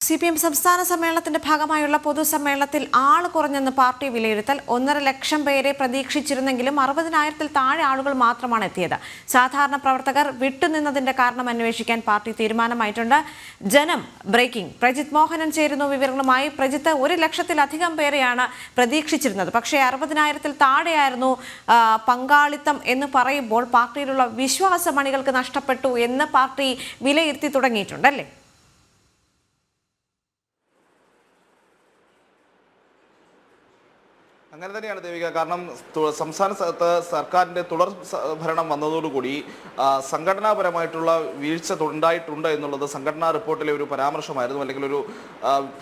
CPM സംസ്ഥാന സമ്മേളനത്തിന്റെ ഭാഗമായുള്ള പൊതുസമ്മേളനത്തിൽ ആള് കുറഞ്ഞെന്ന് പാർട്ടി വിലയിരുത്തൽ 1.5 ലക്ഷം പേരെ പ്രതീക്ഷിച്ചിരുന്നെങ്കിലും 60,000-ൽ താഴെ ആളുകൾ മാത്രമാണ് എത്തിയത്. സാധാരണ പ്രവർത്തകർ വിട്ടുനിന്നതിന്റെ കാരണം അന്വേഷിക്കാൻ പാർട്ടി തീരുമാനമായിട്ടുണ്ട്. ജനം ബ്രേക്കിംഗ്. പ്രജിത് മോഹനൻ ചേരുന്നു വിവരങ്ങളുമായി. പ്രജിത്ത്, 1 ലക്ഷത്തിലധികം പേരെയാണ് പ്രതീക്ഷിച്ചിരുന്നത്. പക്ഷേ 60,000-ൽ താഴെയായിരുന്നു പങ്കാളിത്തം എന്ന് പറയുമ്പോൾ പാർട്ടിയിലുള്ള വിശ്വാസം അണികൾക്ക് നഷ്ടപ്പെട്ടു എന്ന് പാർട്ടി വിലയിരുത്തി തുടങ്ങിയിട്ടുണ്ടല്ലേ? അങ്ങനെ തന്നെയാണ് ദേവിക. കാരണം സംസ്ഥാന സർക്കാരിൻ്റെ തുടർ ഭരണം വന്നതോടുകൂടി സംഘടനാപരമായിട്ടുള്ള വീഴ്ച ഉണ്ടായിട്ടുണ്ട് എന്നുള്ളത് സംഘടനാ റിപ്പോർട്ടിലെ ഒരു പരാമർശമായിരുന്നു, അല്ലെങ്കിൽ ഒരു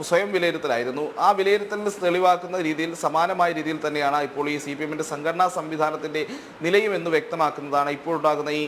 സ്വയം വിലയിരുത്തലായിരുന്നു. ആ വിലയിരുത്തലിന് തെളിവാക്കുന്ന രീതിയിൽ സമാനമായ രീതിയിൽ തന്നെയാണ് ഇപ്പോൾ ഈ CPM-ൻ്റെ സംഘടനാ സംവിധാനത്തിൻ്റെ നിലയും എന്ന് വ്യക്തമാക്കുന്നതാണ് ഇപ്പോൾ ഉണ്ടാകുന്ന ഈ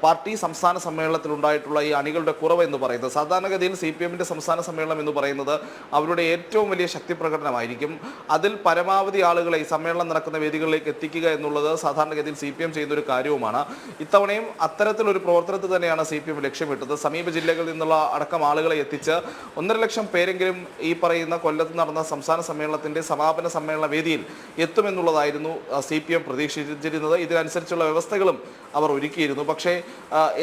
പാർട്ടി സംസ്ഥാന സമ്മേളനത്തിൽ ഉണ്ടായിട്ടുള്ള ഈ അണികളുടെ കുറവ് എന്ന് പറയുന്നത്. സാധാരണഗതിയിൽ CPM-ൻ്റെ സംസ്ഥാന സമ്മേളനം എന്ന് പറയുന്നത് അവരുടെ ഏറ്റവും വലിയ ശക്തി പ്രകടനമായിരിക്കും. അതിൽ പരമാവധി ആളുകളെ ഈ സമ്മേളനം നടക്കുന്ന വേദികളിലേക്ക് എത്തിക്കുക എന്നുള്ളത് സാധാരണഗതിയിൽ CPM ചെയ്യുന്ന ഒരു കാര്യവുമാണ്. ഇത്തവണയും അത്തരത്തിലൊരു പ്രവർത്തനത്തിൽ തന്നെയാണ് CPM ലക്ഷ്യമിട്ടത്. സമീപ ജില്ലകളിൽ നിന്നുള്ള അടക്കം ആളുകളെ എത്തിച്ച് 1.5 ലക്ഷം പേരെങ്കിലും ഈ പറയുന്ന കൊല്ലത്ത് നടന്ന സംസ്ഥാന സമ്മേളനത്തിൻ്റെ സമാപന സമ്മേളന വേദിയിൽ എത്തുമെന്നുള്ളതായിരുന്നു CPM പ്രതീക്ഷിച്ചിരുന്നത്. ഇതിനനുസരിച്ചുള്ള വ്യവസ്ഥകളും അവർ ഒരുക്കിയിരുന്നു. പക്ഷേ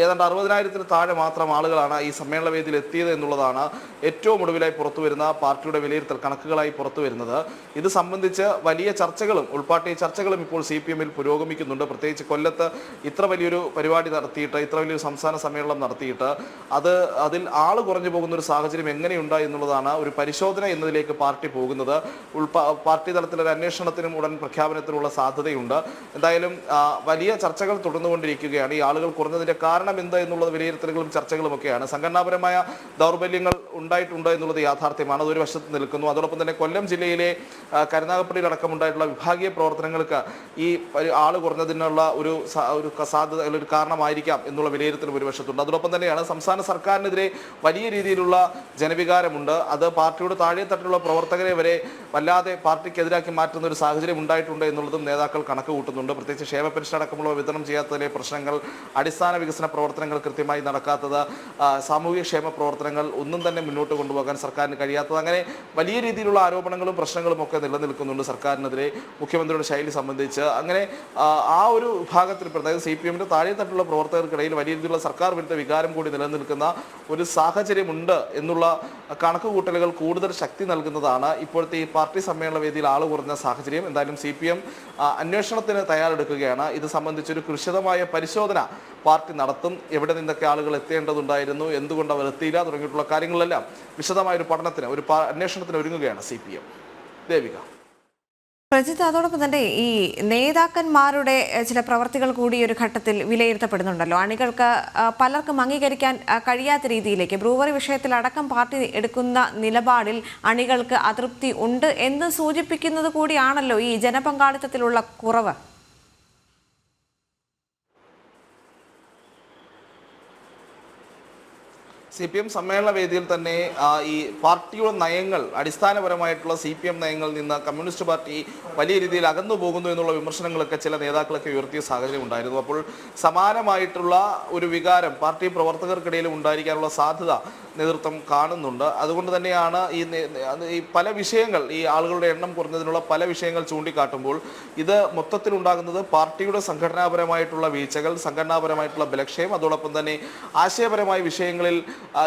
ഏതാണ്ട് 60,000-ൽ താഴെ മാത്രം ആളുകളാണ് ഈ സമ്മേളന വേദിയിൽ എത്തിയത് എന്നുള്ളതാണ് ഏറ്റവും ഒടുവിലായി പുറത്തുവരുന്ന പാർട്ടിയുടെ വിലയിരുത്തൽ കണക്കുകളായി പുറത്തു വരുന്നത്. ഇത് സംബന്ധിച്ച് വലിയ ചർച്ചകളും ഉൾപാർട്ടി ചർച്ചകളും ഇപ്പോൾ CPM-ൽ പുരോഗമിക്കുന്നുണ്ട്. പ്രത്യേകിച്ച് കൊല്ലത്ത് ഇത്ര വലിയൊരു പരിപാടി നടത്തിയിട്ട്, ഇത്ര വലിയൊരു സംസ്ഥാന സമ്മേളനം നടത്തിയിട്ട് അതിൽ ആള് കുറഞ്ഞു പോകുന്ന ഒരു സാഹചര്യം എങ്ങനെയുണ്ടായി എന്നുള്ളതാണ് ഒരു പരിശോധന എന്നതിലേക്ക് പാർട്ടി പോകുന്നത്. പാർട്ടി തലത്തിലൊരു അന്വേഷണത്തിനും ഉടൻ പ്രഖ്യാപനത്തിനുള്ള സാധ്യതയുണ്ട്. എന്തായാലും വലിയ ചർച്ചകൾ തുടർന്നുകൊണ്ടിരിക്കുകയാണ്. ഈ ആളുകൾ കുറഞ്ഞതിൻ്റെ കാരണം എന്ത് എന്നുള്ളത് വിലയിരുത്തലുകളും ചർച്ചകളുമൊക്കെയാണ്. സംഘടനാപരമായ ദൗർബല്യങ്ങൾ ഉണ്ടായിട്ടുണ്ട് എന്നുള്ളത് യാഥാർത്ഥ്യമാണ്, അതൊരു വശത്ത് നിൽക്കുന്നു. അതോടൊപ്പം തന്നെ കൊല്ലം ജില്ലയിലെ കരുനാഗപ്പള്ളിയിലടക്കം ഉണ്ടായിട്ടുള്ള വിഭാഗീയ പ്രവർത്തനങ്ങൾക്ക് ഈ ആള് കുറഞ്ഞതിനുള്ള ഒരു സാധ്യത, ഒരു കാരണമായിരിക്കാം എന്നുള്ള വിലയിരുത്തൽ ഒരു വശത്തുണ്ട്. അതോടൊപ്പം തന്നെയാണ് സംസ്ഥാന സർക്കാരിനെതിരെ വലിയ രീതിയിലുള്ള ജനവികാരമുണ്ട്. അത് പാർട്ടിയുടെ താഴെത്തട്ടിലുള്ള പ്രവർത്തകരെ വരെ വല്ലാതെ പാർട്ടിക്കെതിരാക്കി മാറ്റുന്ന ഒരു സാഹചര്യം ഉണ്ടായിട്ടുണ്ട് എന്നുള്ളതും നേതാക്കൾ കണക്ക് കൂട്ടുന്നുണ്ട്. പ്രത്യേകിച്ച് ക്ഷേമ പെൻഷൻ അടക്കമുള്ള വിതരണം ചെയ്യാത്തതിലെ പ്രശ്നങ്ങൾ, അടിസ്ഥാന വികസന പ്രവർത്തനങ്ങൾ കൃത്യമായി നടക്കാത്തത്, സാമൂഹ്യക്ഷേമ പ്രവർത്തനങ്ങൾ ഒന്നും തന്നെ മുന്നോട്ട് കൊണ്ടുപോകാൻ സർക്കാരിന് കഴിയാത്തത്, അങ്ങനെ വലിയ രീതിയിലുള്ള ആരോപണങ്ങളും പ്രശ്നങ്ങളും ഒക്കെ നിലനിൽക്കുന്നുണ്ട് സർക്കാരിനെതിരെ മുഖ്യമന്ത്രിയുടെ ശൈലി സംബന്ധിച്ച്. അങ്ങനെ ആ ഒരു വിഭാഗത്തിൽ, അതായത് CPM-ന്റെ താഴെത്തട്ടിലുള്ള പ്രവർത്തകർക്കിടയിൽ വലിയ രീതിയിലുള്ള സർക്കാർ വിരുദ്ധ വികാരം കൂടി നിലനിൽക്കുന്ന ഒരു സാഹചര്യമുണ്ട് എന്നുള്ള കണക്കുകൂട്ടലുകൾ കൂടുതൽ ശക്തി നൽകുന്നതാണ് ഇപ്പോഴത്തെ ഈ പാർട്ടി സമ്മേളന വേദിയിൽ ആള് കുറഞ്ഞ സാഹചര്യം. എന്തായാലും CPM അന്വേഷണത്തിന് തയ്യാറെടുക്കുകയാണ്. ഇത് സംബന്ധിച്ചൊരു കൃത്യമായ പരിശോധന പാർട്ടി നടത്തും. എവിടെ നിന്നൊക്കെ ആളുകൾ എത്തേണ്ടതുണ്ടായിരുന്നു, എന്തുകൊണ്ട് അവർ എത്തിയില്ല തുടങ്ങിയിട്ടുള്ള കാര്യങ്ങളെല്ലാം വിശദമായൊരു പഠനത്തിന്, ഒരു അന്വേഷണത്തിന് ഒരുങ്ങുകയാണ് CPM. ദേവിക. പ്രജിത്ത്, അതോടൊപ്പം തന്നെ ഈ നേതാക്കന്മാരുടെ ചില പ്രവർത്തികൾ കൂടി ഒരു ഘട്ടത്തിൽ വിലയിരുത്തപ്പെടുന്നുണ്ടല്ലോ. അണികൾക്ക് പലർക്കും അംഗീകരിക്കാൻ കഴിയാത്ത രീതിയിലേക്ക് ബ്രൂവറി വിഷയത്തിൽ അടക്കം പാർട്ടി എടുക്കുന്ന നിലപാടിൽ അണികൾക്ക് അതൃപ്തി ഉണ്ട് എന്ന് സൂചിപ്പിക്കുന്നത് കൂടിയാണല്ലോ ഈ ജനപങ്കാളിത്തത്തിലുള്ള കുറവ്. CPM സമ്മേളന വേദിയിൽ തന്നെ ഈ പാർട്ടിയുടെ നയങ്ങൾ, അടിസ്ഥാനപരമായിട്ടുള്ള CPM നയങ്ങളിൽ നിന്ന് കമ്മ്യൂണിസ്റ്റ് പാർട്ടി വലിയ രീതിയിൽ അകന്നു പോകുന്നു എന്നുള്ള വിമർശനങ്ങളൊക്കെ ചില നേതാക്കളൊക്കെ ഉയർത്തിയ സാഹചര്യം ഉണ്ടായിരുന്നു. അപ്പോൾ സമാനമായിട്ടുള്ള ഒരു വികാരം പാർട്ടി പ്രവർത്തകർക്കിടയിലും ഉണ്ടായിരിക്കാനുള്ള സാധ്യത നേതൃത്വം കാണുന്നുണ്ട്. അതുകൊണ്ട് തന്നെയാണ് ഈ പല വിഷയങ്ങൾ, ഈ ആളുകളുടെ എണ്ണം കുറഞ്ഞതിനുള്ള പല വിഷയങ്ങൾ ചൂണ്ടിക്കാട്ടുമ്പോൾ ഇത് മൊത്തത്തിലുണ്ടാകുന്നത് പാർട്ടിയുടെ സംഘടനാപരമായിട്ടുള്ള വീഴ്ചകൾ, സംഘടനാപരമായിട്ടുള്ള ബലക്ഷയം, അതോടൊപ്പം തന്നെ ആശയപരമായ വിഷയങ്ങളിൽ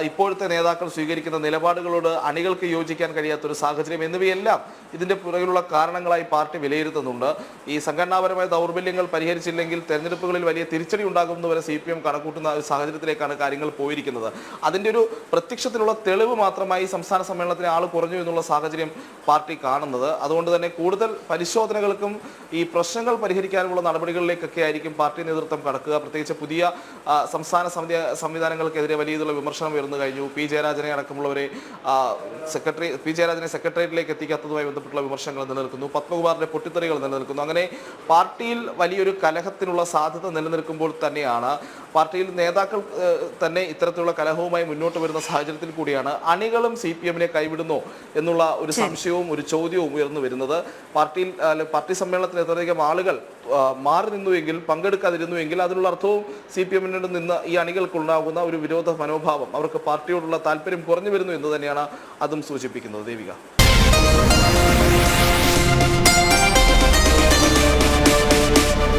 ഇപ്പോഴത്തെ നേതാക്കൾ സ്വീകരിക്കുന്ന നിലപാടുകളോട് അണികൾക്ക് യോജിക്കാൻ കഴിയാത്തൊരു സാഹചര്യം എന്നിവയെല്ലാം ഇതിൻ്റെ പുറകിലുള്ള കാരണങ്ങളായി പാർട്ടി വിലയിരുത്തുന്നുണ്ട്. ഈ സംഘടനാപരമായ ദൗർബല്യങ്ങൾ പരിഹരിച്ചില്ലെങ്കിൽ തെരഞ്ഞെടുപ്പുകളിൽ വലിയ തിരിച്ചടി ഉണ്ടാകുന്നവരെ CPM കണക്കൂട്ടുന്ന ഒരു സാഹചര്യത്തിലേക്കാണ് കാര്യങ്ങൾ പോയിരിക്കുന്നത്. അതിൻ്റെ ഒരു പ്രത്യക്ഷത്തിലുള്ള തെളിവ് മാത്രമായി സംസ്ഥാന സമ്മേളനത്തിന് ആൾ കുറഞ്ഞു എന്നുള്ള സാഹചര്യം പാർട്ടി കാണുന്നത്. അതുകൊണ്ട് തന്നെ കൂടുതൽ പരിശോധനകൾക്കും ഈ പ്രശ്നങ്ങൾ പരിഹരിക്കാനുള്ള നടപടികളിലേക്കൊക്കെ ആയിരിക്കും പാർട്ടി നേതൃത്വം കടക്കുക. പ്രത്യേകിച്ച് പുതിയ സംസ്ഥാന സംവിധാനങ്ങൾക്കെതിരെ വലിയ രീതിയിലുള്ള വിമർശനം ഉയർന്നു കഴിഞ്ഞു. P. ജയരാജനെ അടക്കമുള്ളവരെ ജയരാജനെ സെക്രട്ടേറിയറ്റിലേക്ക് എത്തിക്കാത്തതുമായി ബന്ധപ്പെട്ടുള്ള വിമർശനങ്ങൾ നിലനിൽക്കുന്നു. പത്മകുമാറിന്റെ പൊട്ടിത്തെറികൾ നിലനിൽക്കുന്നു. അങ്ങനെ പാർട്ടിയിൽ വലിയൊരു കലഹത്തിനുള്ള സാധ്യത നിലനിൽക്കുമ്പോൾ തന്നെയാണ് പാർട്ടിയിൽ നേതാക്കൾ തന്നെ ഇത്തരത്തിലുള്ള കലഹവുമായി മുന്നോട്ട് വരുന്ന സാഹചര്യത്തിൽ കൂടിയാണ് അണികളും CPM-നെ കൈവിടുന്നു എന്നുള്ള ഒരു സംശയവും ഒരു ചോദ്യവും ഉയർന്നു വരുന്നത്. പാർട്ടി സമ്മേളനത്തിൽ എത്രയധികം ആളുകൾ മാറി നിന്നുവെങ്കിൽ, പങ്കെടുക്കാതിരുന്നുവെങ്കിൽ അതിനുള്ള അർത്ഥവും CPM-ന്റെ നിന്ന് ഈ അണികൾക്കുണ്ടാകുന്ന ഒരു വിരോധ മനോഭാവം, അവർ അവർക്ക് പാർട്ടിയോടുള്ള താല്പര്യം കുറഞ്ഞു വരുന്നു എന്ന് തന്നെയാണ് അതും സൂചിപ്പിക്കുന്നത്. ദേവിക.